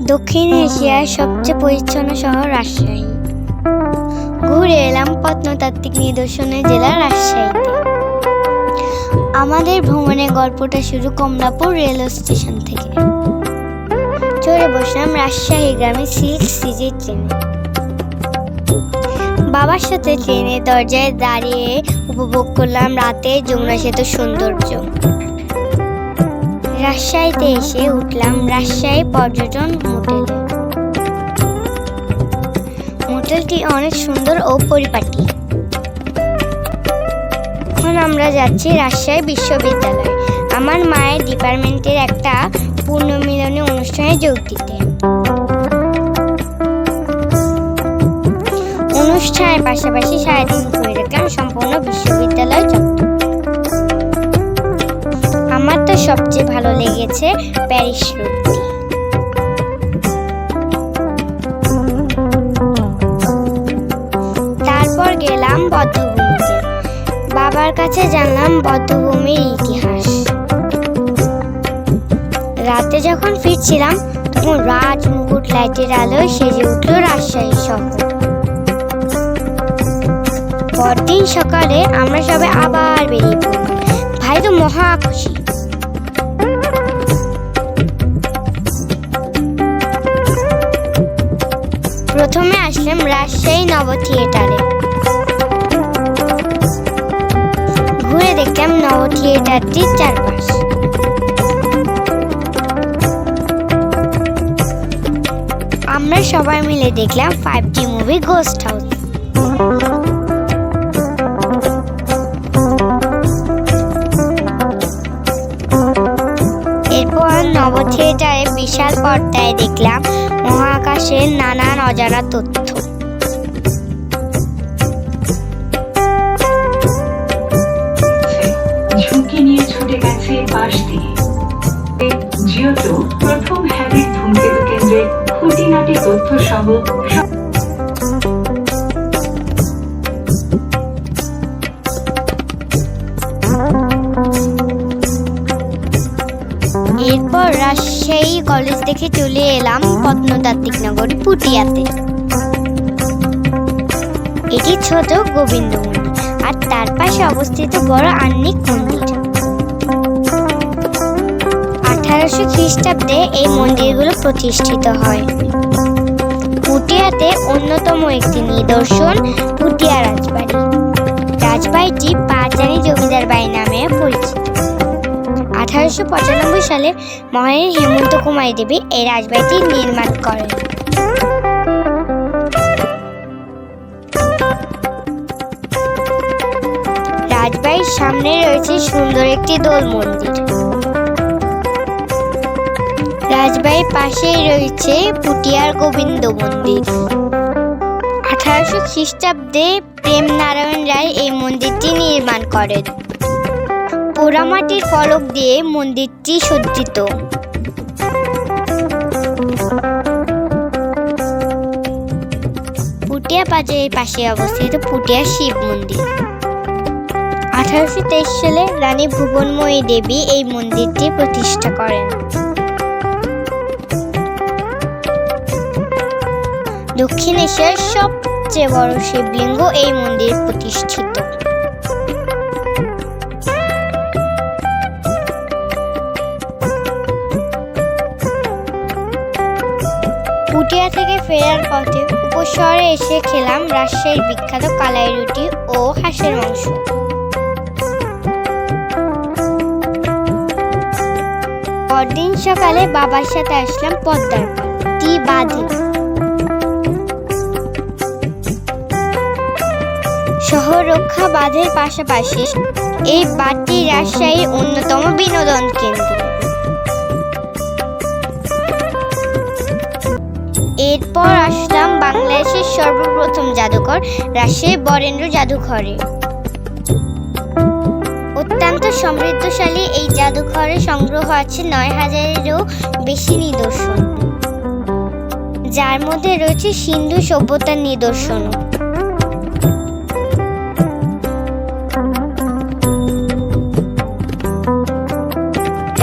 দক্ষিণ এশিয়ার সবচেয়ে পরিচ্ছন্ন শহর রাজশাহী। ঘুরে এলাম প্রত্নতাত্ত্বিক নিদর্শনের জেলা রাজশাহীতে। আমাদের ভ্রমণের গল্পটা শুরু কমলাপুর রেল স্টেশন থেকে। চড়ে বসলাম রাজশাহী গ্রামে সিল্ক সিজি ট্রেনে। বাবার সাথে ট্রেনের দরজায় দাঁড়িয়ে উপভোগ করলাম রাতের যমুনা সেতুর সৌন্দর্য। রাজশাহীতে এসে উঠলাম রাজশাহী পর্যটন হোটেলে। হোটেলটি অনেক সুন্দর ও পরিপাটি। এখন আমরা যাচ্ছি রাজশাহী বিশ্ববিদ্যালয় আমার মায়ের ডিপার্টমেন্টের একটা পুনর্মিলনী অনুষ্ঠানে যোগ দিতে। অনুষ্ঠানের পাশাপাশি সারাদিন ঘুরে দেখলাম সম্পূর্ণ বিশ্ববিদ্যালয় চত্বর। আমার তো সবচেয়ে ভালো লেগেছে প্যারিস রোডটি। তারপর গেলাম বধ্যভূমিতে। বাবার কাছে জানলাম বধ্যভূমির ইতিহাস। রাতে যখন ফিরছিলাম তখন রাজমুকুট লাইটের আলোয় সেজে উঠল রাজশাহী শহর। পরদিন সকালে আমরা সবাই আবার বেরিয়ে পড়লাম। ভাই তো মহা খুশি। প্রথমে আসলাম রাজশাহী নব থিয়েটারে। ঘুরে দেখলাম নব থিয়েটারটির চারপাশ। আমরা সবাই মিলে দেখলাম 5D মুভি ঘোস্ট হাউস। এরপর নব থিয়েটারে বিশাল পর্দায় দেখলাম মহাকাশের নানান অজানা তথ্য। ঝুঁকি নিয়ে ছুটে গেছে পাশ দিয়ে। জিওটো প্রথম হ্যাবিট ধূমকেতু কেন্দ্রে খুঁটিনাটি তথ্য সহ এরপর রাজশাহী কলেজ দেখে চলে এলাম প্রত্নতাত্ত্বিক নগরী পুটিয়াতে। এটি ছোট গোবিন্দ মন্দির আর তার পাশে অবস্থিত বড় আহ্নিক মন্দির। 1800 খ্রিস্টাব্দে এই মন্দিরগুলো প্রতিষ্ঠিত হয়। পুটিয়াতে অন্যতম একটি নিদর্শন পুটিয়া রাজবাড়ি। রাজবাড়িটি পাঁচজানি জমিদার বাড়ি নামে পরিচিত। 1895 সালে মহারানী হেমন্ত কুমারী দেবী এই রাজবাড়িটি নির্মাণ করেন। রাজবাড়ির সামনে রয়েছে সুন্দর একটি দোল মন্দির। রাজবাড়ির পাশেই রয়েছে পুটিয়ার গোবিন্দ মন্দির। 1800 খ্রিস্টাব্দে প্রেম নারায়ণ রায় এই মন্দিরটি নির্মাণ করেন। পোড়ামাটির ফলক দিয়ে মন্দিরটি সজ্জিত। পুটিয়া বাজারের পাশে অবস্থিত পুটিয়া শিব মন্দির। 1823 সালে রানী ভুবনময়ী দেবী এই মন্দিরটি প্রতিষ্ঠা করেন। দক্ষিণ এশিয়ার সবচেয়ে বড় শিবলিঙ্গ এই মন্দির প্রতিষ্ঠিত। পুটিয়া থেকে ফেরার পথে উপশহরে এসে খেলাম রাজশাহীর বিখ্যাত কালাই রুটি ও হাঁসের মাংস। পরদিন সকালে বাবার সাথে আসলাম পদ্মার টি বাঁধে। শহর রক্ষা বাঁধের পাশাপাশি এই বাঁধটি রাজশাহীর অন্যতম বিনোদন কেন্দ্র। এরপর আসলাম বাংলাদেশের সর্বপ্রথম জাদুঘর রাজশাহী বরেন্দ্র জাদুঘরে। অত্যন্ত সমৃদ্ধশালী এই জাদুঘরে সংগ্রহ আছে 9000-এরও বেশি নিদর্শন, যার মধ্যে রয়েছে সিন্ধু সভ্যতার নিদর্শন।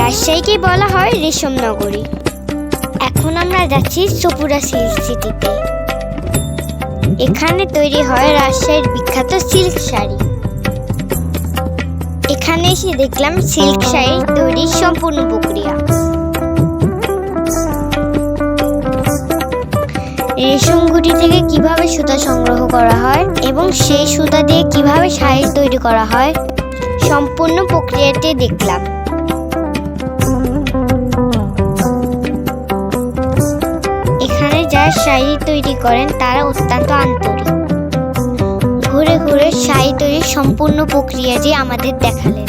রাজশাহীকে বলা হয় রেশম নগরী। এখন এখন আমরা যাচ্ছি সপুরা সিল্ক সিটিতে। এখানে তৈরি হয় রাজশাহীর বিখ্যাত সিল্ক শাড়ি। এখানে এসে দেখলাম সিল্ক শাড়ি তৈরির সম্পূর্ণ প্রক্রিয়া। রেশম গুটি থেকে কিভাবে সুতা সংগ্রহ করা হয় এবং সেই সুতা দিয়ে কিভাবে শাড়ি তৈরি করা হয়, সম্পূর্ণ প্রক্রিয়াটি দেখলাম। এখানে যারা শাড়ি তৈরি করেন তারা অত্যন্ত আন্তরিক। ঘুরে ঘুরে শাড়ি তৈরির সম্পূর্ণ প্রক্রিয়াটি আমাদের দেখালেন।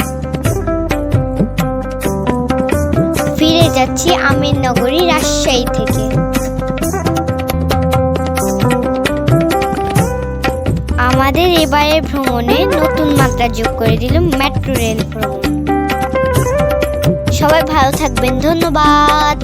ফিরে যাচ্ছি আমিরনগরী রাজশাহী থেকে। আমাদের এবারের ভ্রমণে নতুন মাত্রা যোগ করে দিল মেট্রো রেল ভ্রমণ। সবাই ভালো থাকবেন, ধন্যবাদ।